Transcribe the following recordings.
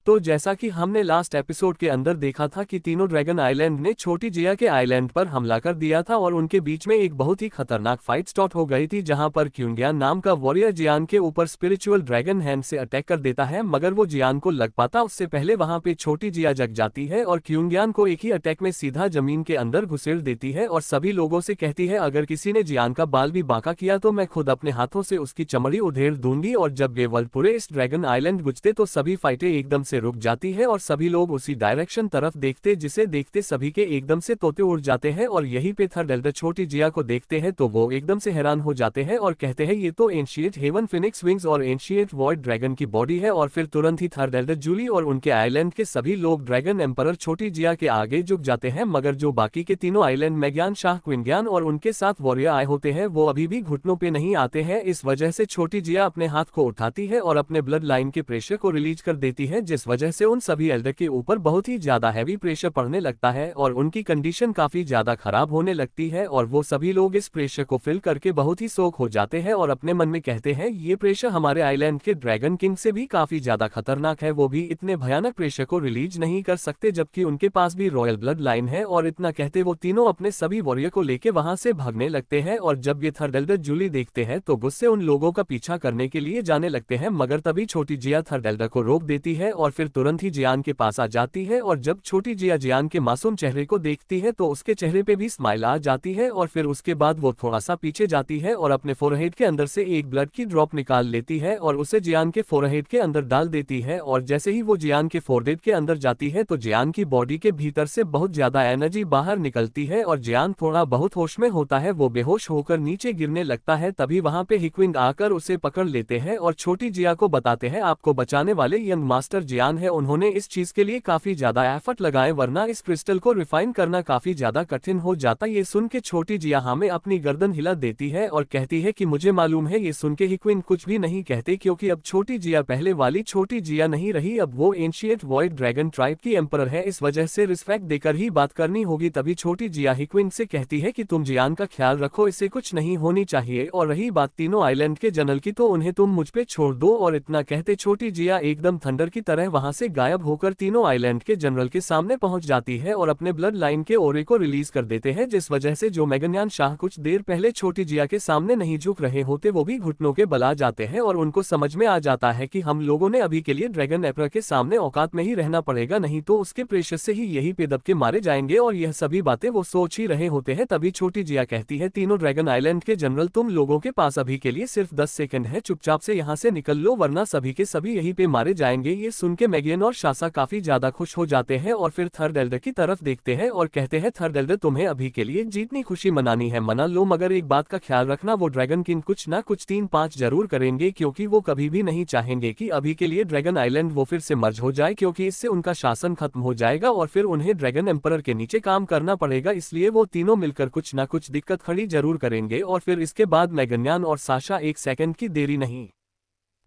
तो जैसा कि हमने लास्ट एपिसोड के अंदर देखा था कि तीनों ड्रैगन आइलैंड ने छोटी जिया के आइलैंड पर हमला कर दिया था और उनके बीच में एक बहुत ही खतरनाक फाइट स्टार्ट हो गई थी, जहां पर क्यूंगियान नाम का वॉरियर जियान के ऊपर स्पिरिचुअल ड्रैगन हैंड से अटैक कर देता है, मगर वो जियान को लग पाता उससे पहले वहां पे छोटी जिया जग जाती है और क्यूंगियान को एक ही अटैक में सीधा जमीन के अंदर घुसेड़ देती है और सभी लोगों से कहती है अगर किसी ने जियान का बाल भी बांका किया तो मैं खुद अपने हाथों से उसकी चमड़ी उधेड़ दूंगी। और जब ये वर्ल्ड पूरे इस ड्रैगन आइलैंड गुजरते तो सभी फाइटें एकदम से रुक जाती है और सभी लोग उसी डायरेक्शन तरफ देखते, जिसे देखते सभी के एकदम से तोते उड़ जाते हैं। और यहीं पे थर्ड एल्डर छोटी जिया को देखते हैं तो वो एकदम से हैरान हो जाते हैं और कहते हैं ये तो एंशिएंट हेवन फिनिक्स विंग्स और एंशिएंट वॉइड ड्रैगन की बॉडी है। और फिर तुरंत ही थर्ड एल्डर जूली और उनके आइलैंड के सभी लोग ड्रैगन एम्परर छोटी जिया के आगे झुक जाते हैं, मगर जो बाकी के तीनों आइलैंड मैग्यान शाह क्विंगियान और उनके साथ वॉरियर आए होते हैं वो अभी भी घुटनों पे नहीं आते हैं। इस वजह से छोटी जिया अपने हाथ को उठाती है और अपने ब्लड लाइन के प्रेशर को रिलीज कर देती है, जिस वजह से उन सभी एल्डर के ऊपर बहुत ही ज्यादा हैवी प्रेशर पड़ने लगता है और उनकी कंडीशन काफी ज्यादा खराब होने लगती है। और वो सभी लोग इस प्रेशर को फील करके बहुत ही शॉक हो जाते हैं और अपने मन में कहते हैं ये प्रेशर हमारे आइलैंड के ड्रैगन किंग से भी काफी ज्यादा खतरनाक है, वो भी इतने भयानक प्रेशर को रिलीज नहीं कर सकते जबकि उनके पास भी रॉयल ब्लड लाइन है। और इतना कहते वो तीनों अपने सभी वॉरियर को लेके वहां से भागने लगते हैं और जब ये थर्ड एल्डर जूली देखते हैं तो गुस्से उन लोगों का पीछा करने के लिए जाने लगते हैं, मगर तभी छोटी जिया थर्ड एल्डर को रोक देती है और फिर तुरंत ही जियान के पास आ जाती है। और जब छोटी जिया जियान के मासूम चेहरे को देखती है तो उसके चेहरे पे भी स्माइल आ जाती है और फिर उसके बाद वो थोड़ा सा पीछे जाती है और अपने फोरहेड के अंदर से एक ब्लड की ड्रॉप निकाल लेती है और उसे जियान के फोरहेड के अंदर डाल देती है। और जैसे ही वो जियान के फोरहेड के अंदर जाती है तो जियान की बॉडी के भीतर से बहुत ज्यादा एनर्जी बाहर निकलती है और जियान थोड़ा बहुत होश में होता है, वो बेहोश होकर नीचे गिरने लगता है। तभी वहां पे हिक्विंग आकर उसे पकड़ लेते हैं और छोटी जिया को बताते हैं आपको बचाने वाले यंग मास्टर जियान है, उन्होंने इस चीज के लिए काफी ज्यादा एफर्ट लगाए वरना इस क्रिस्टल को रिफाइन करना काफी ज्यादा कठिन हो जाता। ये सुन के छोटी जिया हमें अपनी गर्दन हिला देती है और कहती है कि मुझे मालूम है। ये सुन के हिक्विन कुछ भी नहीं कहते क्योंकि अब छोटी जिया पहले वाली छोटी जिया नहीं रही, अब वो एंशिएंट वॉइड ड्रैगन ट्राइब की एम्परर है, इस वजह से रिस्पेक्ट देकर ही बात करनी होगी। तभी छोटी जिया हिक्विन से कहती है कि तुम जियान का ख्याल रखो, इसे कुछ नहीं होनी चाहिए। और रही बात तीनों आइलैंड के जनरल की तो उन्हें तुम मुझ पे छोड़ दो। और इतना कहते छोटी जिया एकदम थंडर की तरह वहां से गायब होकर तीनों आइलैंड के जनरल के सामने पहुंच जाती है और अपने ब्लड लाइन के ओरे को रिलीज कर देते हैं, जिस वजह से जो मैग्यान शाह कुछ देर पहले छोटी जिया के सामने नहीं झुक रहे होते वो भी घुटनों के बल आ जाते हैं और उनको समझ में आ जाता है कि हम लोगों ने अभी के लिए ड्रैगन एम्परर के सामने औकात में ही रहना पड़ेगा, नहीं तो उसके प्रेशर से ही यही पे दब के मारे जाएंगे। और यह सभी बातें वो सोच ही रहे होते हैं तभी छोटी जिया कहती है तीनों ड्रैगन आइलैंड के जनरल तुम लोगों के पास अभी के लिए सिर्फ 10 सेकंड है, चुपचाप से यहाँ से निकल लो वरना सभी के सभी यहीं पे मारे जाएंगे। ये सुन के मैगियन और शासा काफी ज्यादा खुश हो जाते हैं और फिर थर्ड एल्डर की तरफ देखते हैं और कहते हैं थर्ड एल्डर तुम्हें अभी के लिए जितनी खुशी मनानी है मना लो, मगर एक बात का ख्याल रखना वो ड्रैगन किंग कुछ ना कुछ 3-5 जरूर करेंगे क्योंकि वो कभी भी नहीं चाहेंगे कि अभी के लिए ड्रैगन आइलैंड वो फिर से मर्ज हो जाए, क्योंकि इससे उनका शासन खत्म हो जाएगा और फिर उन्हें ड्रैगन एम्परर के नीचे काम करना पड़ेगा। इसलिए वो तीनों मिलकर कुछ ना कुछ दिक्कत खड़ी जरूर करेंगे। और फिर इसके बाद मैग्यान और साशा एक सेकंड की देरी नहीं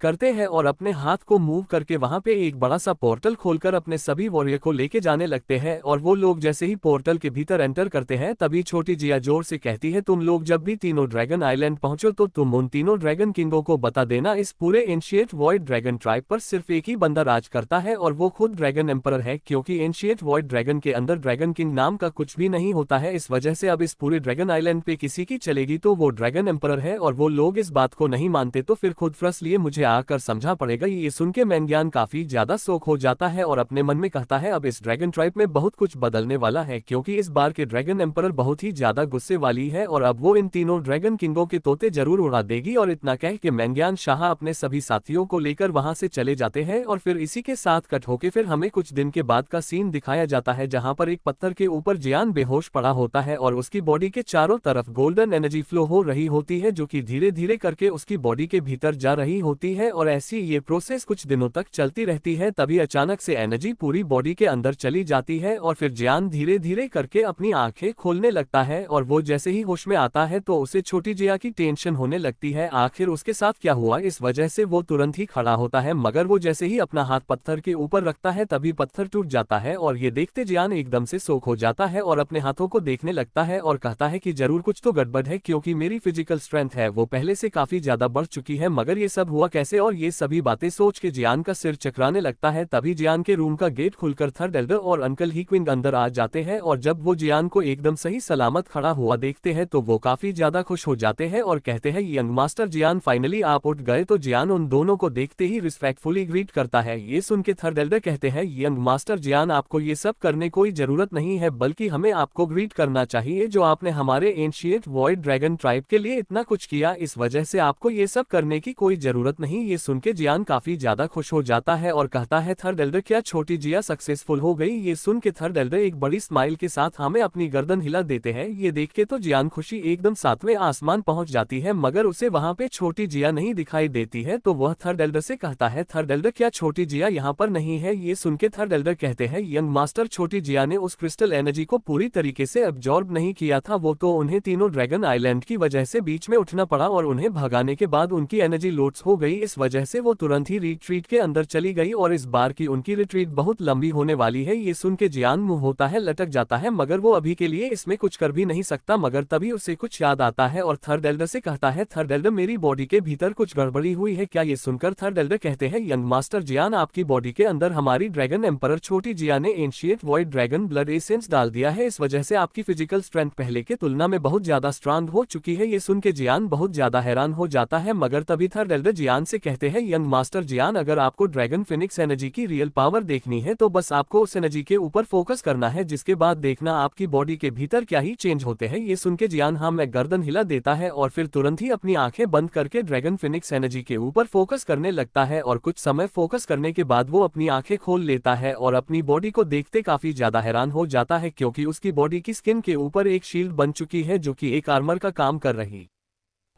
करते हैं और अपने हाथ को मूव करके वहां पे एक बड़ा सा पोर्टल खोलकर अपने सभी वॉरियर को लेके जाने लगते हैं। और वो लोग जैसे ही पोर्टल के भीतर एंटर करते हैं तभी छोटी जिया जोर से कहती है तुम लोग जब भी तीनों ड्रैगन आइलैंड पहुंचो तो तुम उन तीनों ड्रैगन किंगों को बता देना इस पूरे एंशिएंट वॉइड ड्रैगन ट्राइब पर सिर्फ एक ही बंदा राज करता है और वो खुद ड्रैगन एम्परर है, क्योंकि एंशिएंट वॉइड ड्रैगन के अंदर ड्रैगन किंग नाम का कुछ भी नहीं होता है। इस वजह से अब इस पूरे ड्रैगन आइलैंड पे किसी की चलेगी तो वो ड्रैगन एम्परर है और वो लोग इस बात को नहीं मानते तो फिर खुद फर्स्ट लिए मुझे आकर समझा पड़ेगा। ये सुन के मैग्यान काफी ज्यादा शौक हो जाता है और अपने मन में कहता है अब इस ड्रैगन ट्राइब में बहुत कुछ बदलने वाला है, क्योंकि इस बार के ड्रैगन एम्परर बहुत ही ज्यादा गुस्से वाली है और अब वो इन तीनों ड्रैगन किंगों के तोते जरूर उड़ा देगी। और इतना कह के मैग्यान शाह अपने सभी साथियों को लेकर वहां से चले जाते हैं और फिर इसी के साथ कट होके फिर हमें कुछ दिन के बाद का सीन दिखाया जाता है जहां पर एक पत्थर के ऊपर जियान बेहोश पड़ा होता है और उसकी बॉडी के चारों तरफ गोल्डन एनर्जी फ्लो हो रही होती है जो कि धीरे धीरे करके उसकी बॉडी के भीतर जा रही होती है और ऐसी ये प्रोसेस कुछ दिनों तक चलती रहती है। तभी अचानक से एनर्जी पूरी बॉडी के अंदर चली जाती है और फिर जियान धीरे धीरे करके अपनी आंखें खोलने लगता है और वो जैसे ही होश में आता है तो उसे छोटी जिया की टेंशन होने लगती है आखिर उसके साथ क्या हुआ, इस वजह से वो तुरंत ही खड़ा होता है, मगर वो जैसे ही अपना हाथ पत्थर के ऊपर रखता है तभी पत्थर टूट जाता है और ये देखते जियान एकदम से शॉक हो जाता है और अपने हाथों को देखने लगता है और कहता है कि जरूर कुछ तो गड़बड़ है, क्योंकि मेरी फिजिकल स्ट्रेंथ है वो पहले से काफी ज्यादा बढ़ चुकी है, मगर ये सब हुआ कैसे। कैसे, और ये सभी बातें सोच के जियान का सिर चकराने लगता है। तभी जियान के रूम का गेट खुलकर थर्ड एल्डर और अंकल ही क्विंग अंदर आ जाते हैं, और जब वो जियान को एकदम सही सलामत खड़ा हुआ देखते हैं तो वो काफी ज्यादा खुश हो जाते हैं और कहते हैं, यंग मास्टर जियान, फाइनली आप उठ गए। तो जियान उन दोनों को देखते ही रिस्पेक्टफुली ग्रीट करता है। ये सुन के थर्ड एल्डर कहते हैं, यंग मास्टर जियान, आपको ये सब करने कोई जरूरत नहीं है, बल्कि हमें आपको ग्रीट करना चाहिए, जो आपने हमारे एंशिएंट वॉइड ड्रैगन ट्राइब के लिए इतना कुछ किया, इस वजह से आपको ये सब करने की कोई जरूरत नहीं। ये सुन के जियान काफी ज्यादा खुश हो जाता है और कहता है, थर्ड एल्डर, क्या छोटी जिया सक्सेसफुल हो गई? ये सुन के थर्ड एल्डर एक बड़ी स्माइल के साथ हमें अपनी गर्दन हिला देते हैं। ये देख के तो जियान खुशी एकदम सातवें आसमान पहुंच जाती है, मगर उसे वहां पे छोटी जिया नहीं दिखाई देती है। तो वह थर्ड एल्डर से कहता है, थर्ड एल्डर, क्या छोटी जिया यहाँ पर नहीं है? ये सुन के थर्ड एल्डर कहते हैं, यंग मास्टर, छोटी जिया ने उस क्रिस्टल एनर्जी को पूरी तरीके से अब्जॉर्ब नहीं किया था, वो तो उन्हें तीनों ड्रैगन आइलैंड की वजह से बीच में उठना पड़ा और उन्हें भगाने के बाद उनकी एनर्जी लोड्स हो गई। इस वजह से वो तुरंत ही रिट्रीट के अंदर चली गई और इस बार की उनकी रिट्रीट बहुत लंबी होने वाली है। ये सुन के जियान मुंह होता है, लटक जाता है, मगर वो अभी के लिए इसमें कुछ कर भी नहीं सकता। मगर तभी उसे कुछ याद आता है और थर्ड एल्डर से कहता है, थर्ड एल्डर, मेरी बॉडी के भीतर कुछ गड़बड़ी हुई है क्या? ये सुनकर थर्ड एल्डर कहते हैं, यंग मास्टर जियान, आपकी बॉडी के अंदर हमारी ड्रैगन एम्परर छोटी जिया ने ancient void dragon blood essence डाल दिया है। इस वजह से आपकी फिजिकल स्ट्रेंथ पहले के तुलना में बहुत ज्यादा स्ट्रांग हो चुकी है। ये सुन के जियान बहुत ज्यादा हैरान हो जाता है, मगर तभी थर्ड एल्डर जियान से कहते हैं, यंग मास्टर जियान, अगर आपको ड्रैगन फिनिक्स एनर्जी की रियल पावर देखनी है तो बस आपको उस एनर्जी के ऊपर फोकस करना है, जिसके बाद देखना आपकी बॉडी के भीतर क्या ही चेंज होते हैं। ये सुन के जियान हाँ मैं गर्दन हिला देता है और फिर तुरंत ही अपनी आंखें बंद करके ड्रैगन फिनिक्स एनर्जी के ऊपर फोकस करने लगता है और कुछ समय फोकस करने के बाद वो अपनी आंखें खोल लेता है और अपनी बॉडी को देखते काफी ज्यादा हैरान हो जाता है, क्योंकि उसकी बॉडी की स्किन के ऊपर एक शील्ड बन चुकी है जो कि एक आर्मर का काम कर रही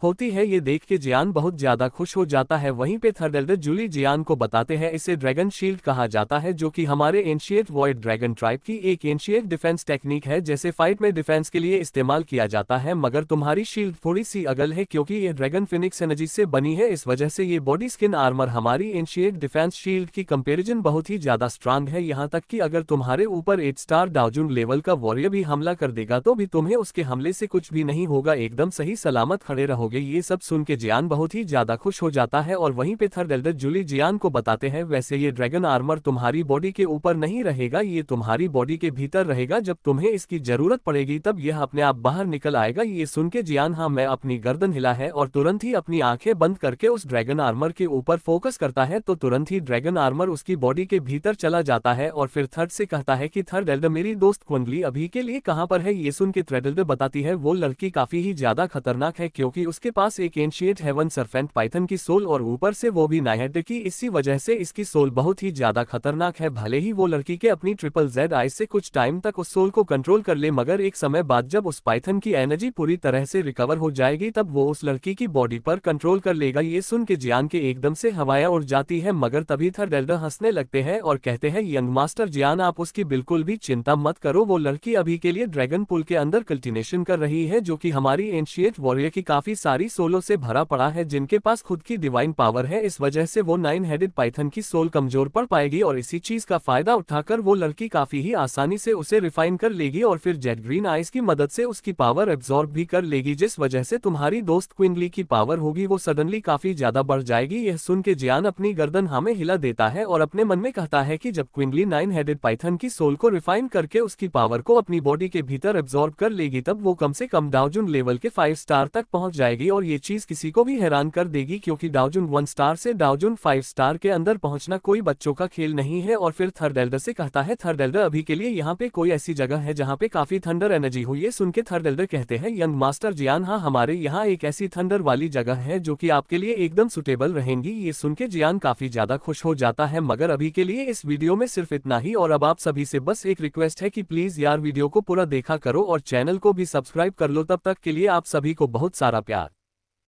होती है। ये देख के जियान बहुत ज्यादा खुश हो जाता है। वहीं पे थर्ड एल्डर जूली जियान को बताते हैं, इसे ड्रैगन शील्ड कहा जाता है, जो कि हमारे एंशिएंट वॉइड ड्रैगन ट्राइब की एक एंशिएंट डिफेंस टेक्निक है, जैसे फाइट में डिफेंस के लिए इस्तेमाल किया जाता है। मगर तुम्हारी शील्ड थोड़ी सी अगल है, क्योंकि ये ड्रैगन फिनिक्स एनर्जी से बनी है, इस वजह से ये बॉडी स्किन आर्मर हमारी एंशिएंट डिफेंस शील्ड की कंपेरिजन बहुत ही ज्यादा स्ट्रांग है। यहाँ तक कि अगर तुम्हारे ऊपर 8 स्टार डाउजून लेवल का वॉरियर भी हमला कर देगा तो भी तुम्हें उसके हमले से कुछ भी नहीं होगा, एकदम सही सलामत खड़े रहोगे। ये सब सुन के जियान बहुत ही ज्यादा खुश हो जाता है और वहीं पे थर्ड एल्डर जूली जियान को बताते हैं, वैसे ये ड्रैगन आर्मर तुम्हारी बॉडी के ऊपर नहीं रहेगा, ये तुम्हारी बॉडी के भीतर रहेगा, जब तुम्हें इसकी जरूरत पड़ेगी तब यह अपने आप बाहर निकल आएगा। ये सुन के जियान हाँ मैं अपनी गर्दन हिला है और तुरंत ही अपनी आंखें बंद करके उस ड्रैगन आर्मर के ऊपर फोकस करता है, तो तुरंत ही ड्रैगन आर्मर उसकी बॉडी के भीतर चला जाता है और फिर थर्ड से कहता है कि थर्ड एल्डर, मेरी दोस्त क्विंगली अभी के लिए कहाँ पर है? ये सुन के थर्ड एल्डर बताती है, वो लड़की काफी ही ज्यादा खतरनाक है, क्योंकि उसके पास एक एंशिएंट हेवन सर्पेंट पाइथन की सोल और ऊपर से वो भी नाइट की, इसी वजह से इसकी सोल बहुत ही ज्यादा खतरनाक है। भले ही वो लड़की के अपनी ट्रिपल जेड आइज से कुछ टाइम तक उस सोल को कंट्रोल कर ले, मगर एक समय बाद जब उस पाइथन की एनर्जी पूरी तरह से रिकवर हो जाएगी तब वो उस लड़की की बॉडी पर कंट्रोल कर लेगा। ये सुन के जियान के एकदम से हवाएं उड़ जाती है, मगर तभी थर्ड एल्डर हंसने लगते हैं और कहते हैं, यंग मास्टर जियान, आप उसकी बिल्कुल भी चिंता मत करो, वो लड़की अभी के लिए ड्रैगन पुल के अंदर कल्टिनेशन कर रही है, जो कि हमारी एंशिएंट वॉरियर की काफी सारी सोलों से भरा पड़ा है, जिनके पास खुद की डिवाइन पावर है। इस वजह से वो 9 हेडेड पाइथन की सोल कमजोर पड़ पाएगी और इसी चीज का फायदा उठाकर वो लड़की काफी ही आसानी से उसे रिफाइन कर लेगी और फिर जेड ग्रीन आइज की मदद से उसकी पावर एब्जॉर्ब भी कर लेगी, जिस वजह से तुम्हारी दोस्त क्विंगली की पावर होगी वो सडनली काफी ज्यादा बढ़ जाएगी। यह सुन के जियान अपनी गर्दन हमें हिला देता है और अपने मन में कहता है कि जब क्विंगली 9 हेडेड पाइथन की सोल को रिफाइन करके उसकी पावर को अपनी बॉडी के भीतर एब्जॉर्ब कर लेगी तब वो कम से कम डाउजून लेवल के 5 स्टार तक पहुंच जाएगी और ये चीज किसी को भी हैरान कर देगी, क्योंकि डाउजून 1 स्टार से डाउजून 5 स्टार के अंदर पहुंचना कोई बच्चों का खेल नहीं है। और फिर थर्ड एल्डर से कहता है, थर्ड एल्डर, अभी के लिए यहाँ पे कोई ऐसी जगह है जहाँ पे काफी थंडर एनर्जी हो? ये सुन के थर्ड एल्डर कहते हैं, यंग मास्टर जियान, हाँ हमारे यहाँ एक ऐसी थंडर वाली जगह है जो कि आपके लिए एकदम सुटेबल रहेंगी। ये सुन के जियान काफी ज्यादा खुश हो जाता है, मगर अभी के लिए इस वीडियो में सिर्फ इतना ही। और अब आप सभी से बस एक रिक्वेस्ट है कि प्लीज यार वीडियो को पूरा देखा करो और चैनल को भी सब्सक्राइब कर लो। तब तक के लिए आप सभी को बहुत सारा प्यार।